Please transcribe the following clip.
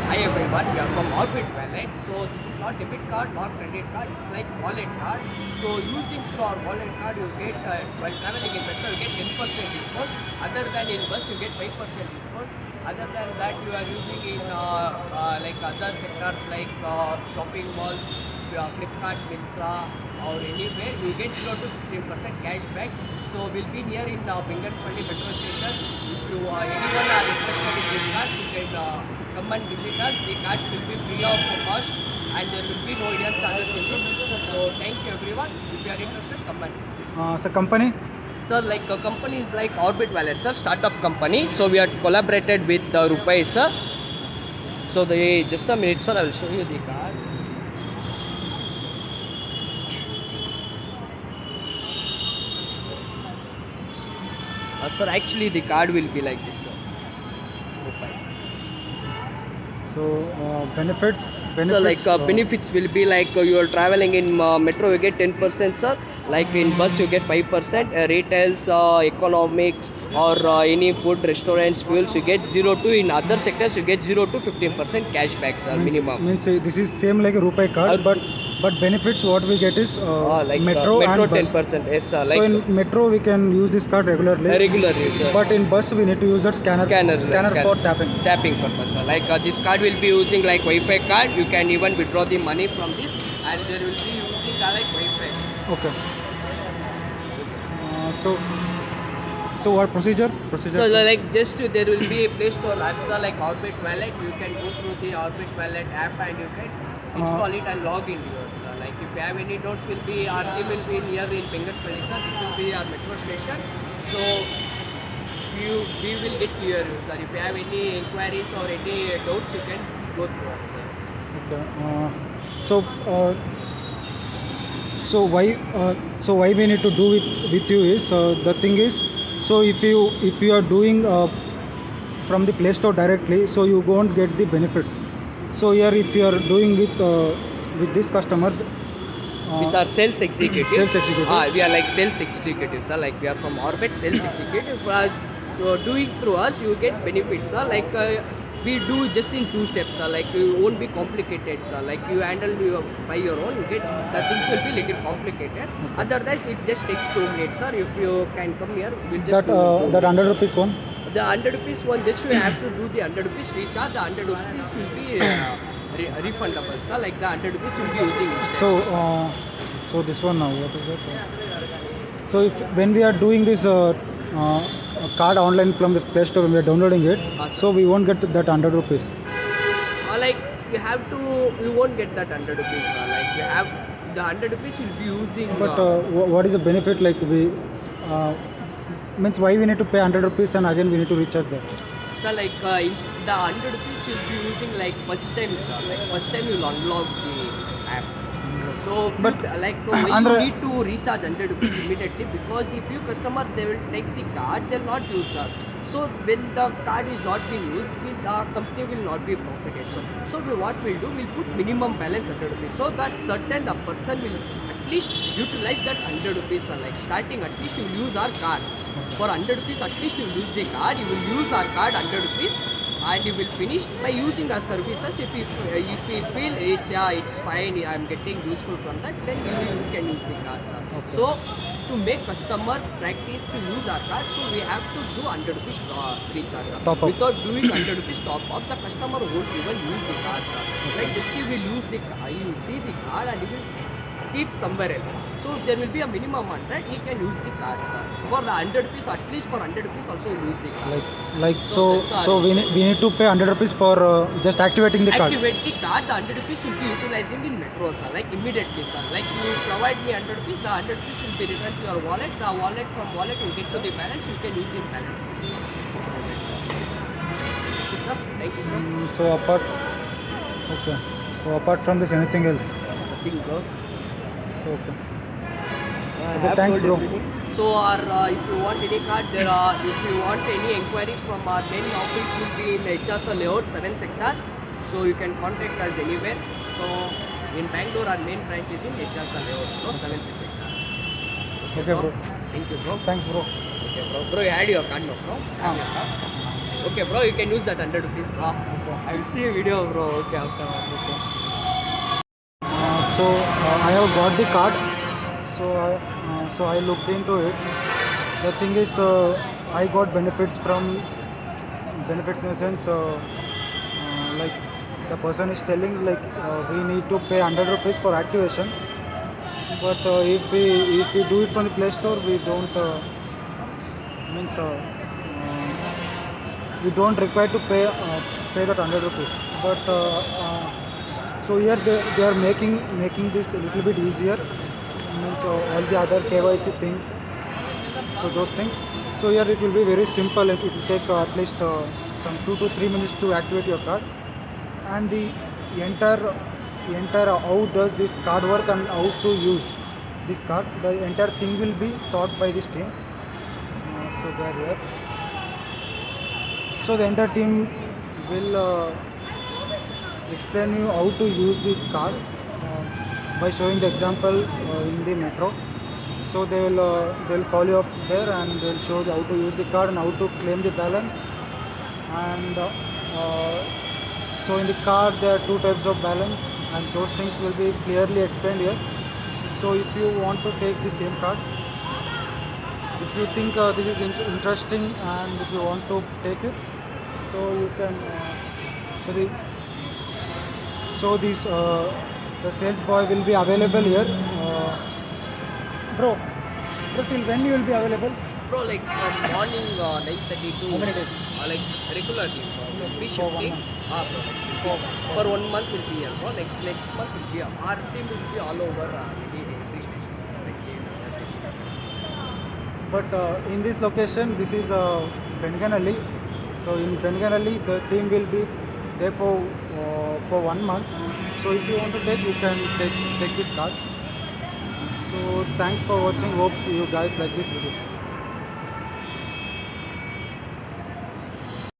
Hi everyone, we are from Orbit Wallet. So this is not debit card, not credit card, it's like wallet card. So using through our wallet card, you get while traveling in metro, you get 10% discount. Other than in bus, you get 5% discount. Other than that, you are using in like other sectors like shopping malls, Flipkart, Myntra, or anywhere, you get 0 to 15% cash back. So we'll be here in Binganpalli metro station. If you anyone are interested in these cards, you can come and visit us. The cards will be free of cost and there will be no hidden charges in this. So thank you everyone. If you are interested, come and. So company? Sir, like a company is like Orbit Wallet, sir, startup company. So we are collaborated with Rupai, sir. So the just a minute, sir. I will show you the card. Sir, actually the card will be like this, sir. Rupai. So benefits? So like benefits will be like you are traveling in metro, you get 10%, sir. Like in bus, you get 5%. Retails, economics, or any food, restaurants, fuels, you get 0 to. In other sectors, you get 0 to 15% cashback, sir. Minimum. Means this is same like a Rupee card, but benefits what we get is like metro and bus. 10%. Yes, sir. So Like in metro we can use this card regularly. Regularly, sir. But in bus we need to use that scanner for tapping. Tapping purpose, sir. Like this card will be using like Wi-Fi card. You can even withdraw the money from this, and there will be using like Wi-Fi. Okay. So what procedure? So like just there will be a Play Store app, sir, like Orbit Wallet. You can go through the Orbit Wallet app and you can install it and log into yours, sir. Like if you have any doubts, will be our team will be here in Binganpalli, sir. This will be our metro station. So we will get clear you, sir. If you have any inquiries or any doubts, you can go through us, sir. Okay. So why we need to do with you is the thing is, so if you are doing from the Play Store directly, so you won't get the benefits. So here if you are doing with this customer with our sales executives. We are like sales executives, sir. Like we are from Orbit sales executive. Doing through us, you get benefits, sir. Like we do just in 2 steps, sir. Like you won't be complicated, sir. Like you handle by your own, you get the things will be little complicated. Otherwise, it just takes 2 minutes, sir. If you can come here, we'll just that 100 rupees one. The 100 rupees one, just you have to do the 100 rupees recharge. The 100 rupees will be refundable, sir. Like the 100 rupees will be using it. So this one now, what is it? So when we are doing this card online from the Play Store, when we are downloading it, so we won't get that 100 rupees. Like you won't get that 100 rupees, sir. Like you have the 100 rupees will be using. But what is the benefit? Like we means why we need to pay 100 rupees and again we need to recharge that? So like the 100 rupees you'll be using like first time, sir. Like first time you'll unlock the app. So but like you need to recharge 100 rupees immediately, because if you customer they will take the card, they'll not use, sir. So when the card is not being used, the company will not be profited. So what we'll do, we'll put minimum balance 100 rupees, so that certain the person will at least utilize that 100 rupees, sir. Like starting at least you will use our card for 100 rupees. At least you will use the card. You will use our card 100 rupees. And you will finish by using our services. If you feel it's fine, I am getting useful from that, then you can use the card, sir. Okay. So to make customer practice to use our card, so we have to do 100 rupees recharge, sir. Without doing 100 rupees top up, the customer won't even use the card, sir. Like just he will use the card, he will see the card and he will keep somewhere else. So there will be a minimum 100, he can use the card, sir. For the 100 rupees, at least for 100 rupees also use the card. So we need to pay 100 rupees for just activating the card. Activate the card, the 100 rupees will be utilizing in metro, sir. Like immediately, sir. Like you provide me 100 rupees, the 100 rupees will be returned to your wallet. The wallet from wallet will get to the balance, you can use in balance, sir. That's it, sir. Thank you, sir. So apart from this, anything else? Nothing, bro. So okay, thanks, bro. So if you want any card, if you want any inquiries from our main office, will be in HSL layout 7 sector. So you can contact us anywhere. So in Bangalore, our main branch is in HSL layout, 7th sector. Okay, bro. Thank you, bro. Thanks, bro. Okay, bro. Bro, you had your card, no, bro? Okay, bro. You can use that 100 rupees, bro. Okay. I will see a video, bro. Okay, after that. Okay. I have got the card. So I looked into it. The thing is, I got benefits in the sense, like the person is telling like we need to pay 100 rupees for activation. But if we do it from the Play Store, we don't means we don't require to pay that 100 rupees. But so here they are making this a little bit easier. Means all the other KYC thing, so those things. So here it will be very simple. It will take at least some 2 to 3 minutes to activate your card, and the entire how does this card work and how to use this card. The entire thing will be taught by this team. So they are here. So the entire team will explain you how to use the card by showing the example in the metro. So they'll call you up there and they'll show you how to use the card and how to claim the balance. And so in the card there are two types of balance, and those things will be clearly explained here. So if you want to take the same card, if you think this is interesting and if you want to take it, so you can so this the sales boy will be available here. Bro, till when you will be available? Bro, like from morning 9:30 to How many days? like regularly, bro. Like free For 1 shifting. month. Bro. For 1 month will be here, bro. Like next month will be our team will be all over every station. Like everything. But in this location, this is Benganalli. So in Benganalli, the team will be there for 1 month. So if you want to take, you can take this card. So thanks for watching. Hope you guys like this video.